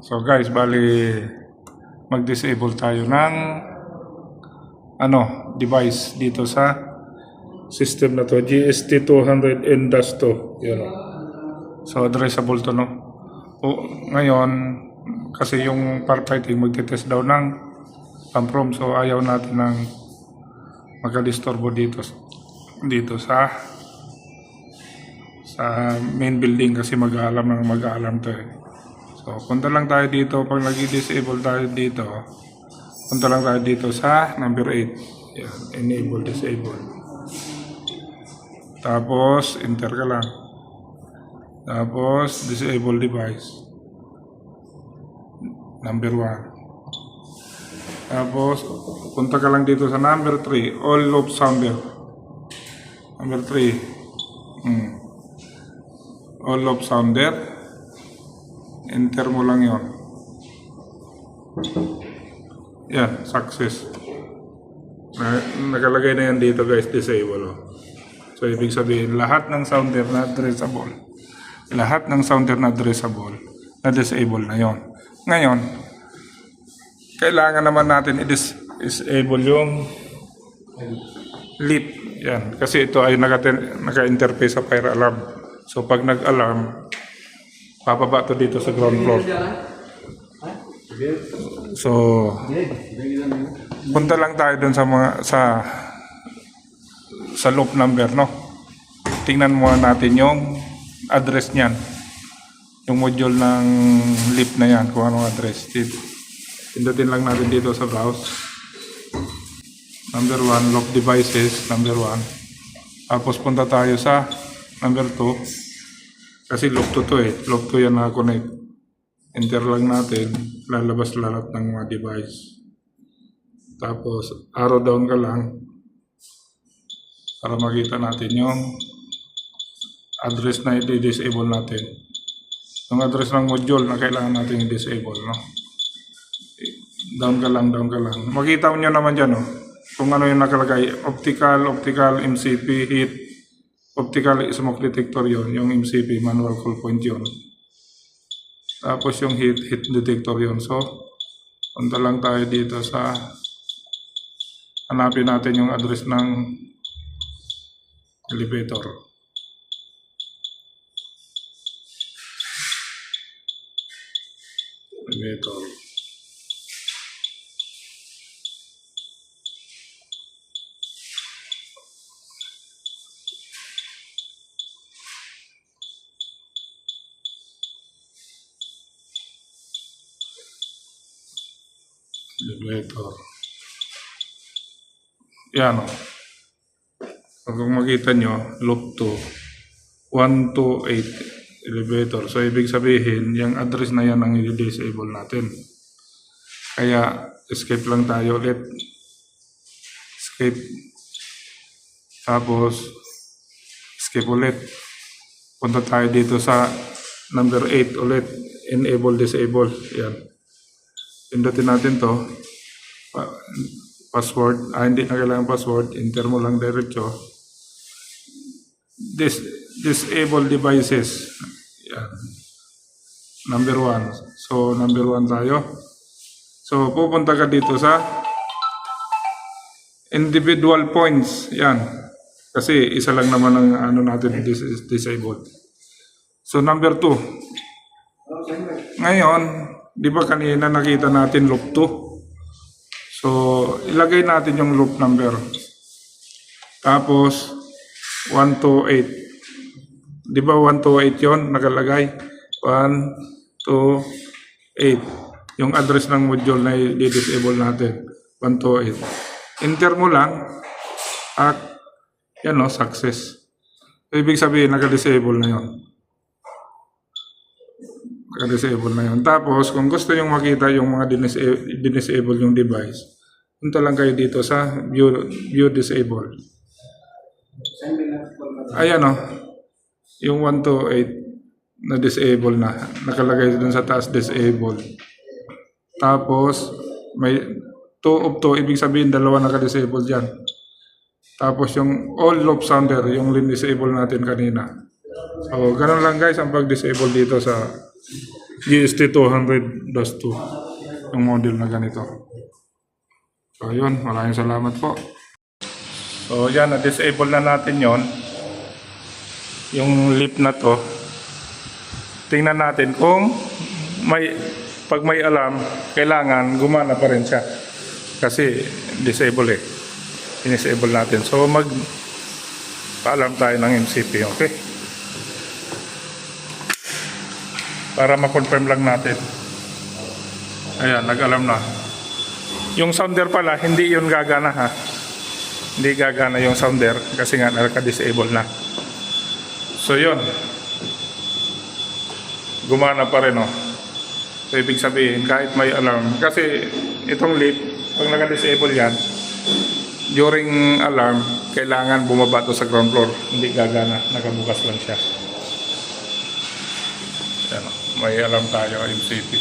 So guys, bali mag-disable tayo ng device dito sa system na to, GST200N-2. Yan. So addressable to, no? Ngayon, kasi yung firefighting magte-test daw ng PAMPROM, so ayaw natin ng magka-disturbo dito sa main building kasi mag-aalam to eh. So punta lang tayo dito, pag nag-disable tayo dito, punta lang tayo dito sa number 8. Yan, enable, disable. Tapos enter ka lang. Tapos disable device. Number 1. Tapos punta ka lang dito sa number 3, all loop sounder. Number 3. All loop sounder. Enter mo lang yon. Yan, success. Nakalagay na yan dito guys, disable. So ibig sabihin, lahat ng sounder na addressable, na disable na yon. Ngayon, kailangan naman natin i-disable yung leap. Yan, kasi ito ay naka-interface sa fire alarm. So pag nag-alarm, papaba to dito sa ground floor. So punta lang tayo dun sa loop number, no? Tingnan muna natin yung address niyan, yung module ng leap na yan, kung anong address. Pindutin lang natin dito sa browse. Number 1, lock devices, number 1. Tapos punta tayo sa number 2. Kasi loop 2 to eh. Loop 2 yan na-connect. Enter lang natin. Lalabas lahat ng mga device. Tapos arrow down ka lang para makita natin yung address na i-disable natin. Yung address ng module na kailangan natin i-disable, no? Down ka lang. Makita nyo naman dyan, no? Kung ano yung nakalagay. Optical, MCP, heat. Optical smoke detector yon, yung MCP, manual call point yon. Tapos yung heat detector yon. So, punta lang tayo dito sa, hanapin natin yung address ng elevator. Elevator. Yan o. Kung makita nyo, loop 2, 128 elevator. So, ibig sabihin, yung address na yan ang i-disable natin. Kaya, escape lang tayo ulit. Escape. Tapos, escape ulit. Punta tayo dito sa number 8 ulit. Enable, disable. Yan. Pindutin natin to. Password. Hindi na kailangan password. Enter mo lang diretso. Disable devices. Yan. Number 1. So, number 1 tayo. So, pupunta ka dito sa individual points. Yan. Kasi isa lang naman ang natin disabled. So, number 2. Ngayon, di ba kanina nakita natin loop 2? So, ilagay natin yung loop number. Tapos, 128. Di ba 128 yon nakalagay? 128. Yung address ng module na i-disable natin. 128. Enter mo lang. At, yan o, success. So, ibig sabihin, naka-disable na yon. Naka-disable na yon. Tapos, kung gusto nyo makita yung mga disable yung device, punta lang kayo dito sa view disable. Ayan o. Yung 128 na disable na. Nakalagay dun sa taas disable. Tapos, may 2 of 2. Ibig sabihin, dalawa naka-disable dyan. Tapos, yung all loop sounder, yung disable natin kanina. So, ganun lang guys ang pag-disable dito sa GST-200-2 yung model na ganito. So yun, maraming salamat po. So yan, na-disable na natin yon yung lip na to. Tingnan natin kung pag may alarm, kailangan gumana pa rin siya. Kasi disable Inisable natin. So paalam tayo ng MCP, okay? Para ma-confirm lang natin. Ayan, nag-alarm na. Yung sounder pala, hindi yun gagana ha. Hindi gagana yung sounder kasi nga naka-disable na. So yun. Gumana pa rin, oh. So ibig sabihin, kahit may alarm. Kasi itong leaf, pag naka-disable yan, during alarm, kailangan bumaba to sa ground floor. Hindi gagana, nakabukas lang siya. Yan, oh. May alarm tayo, MCP.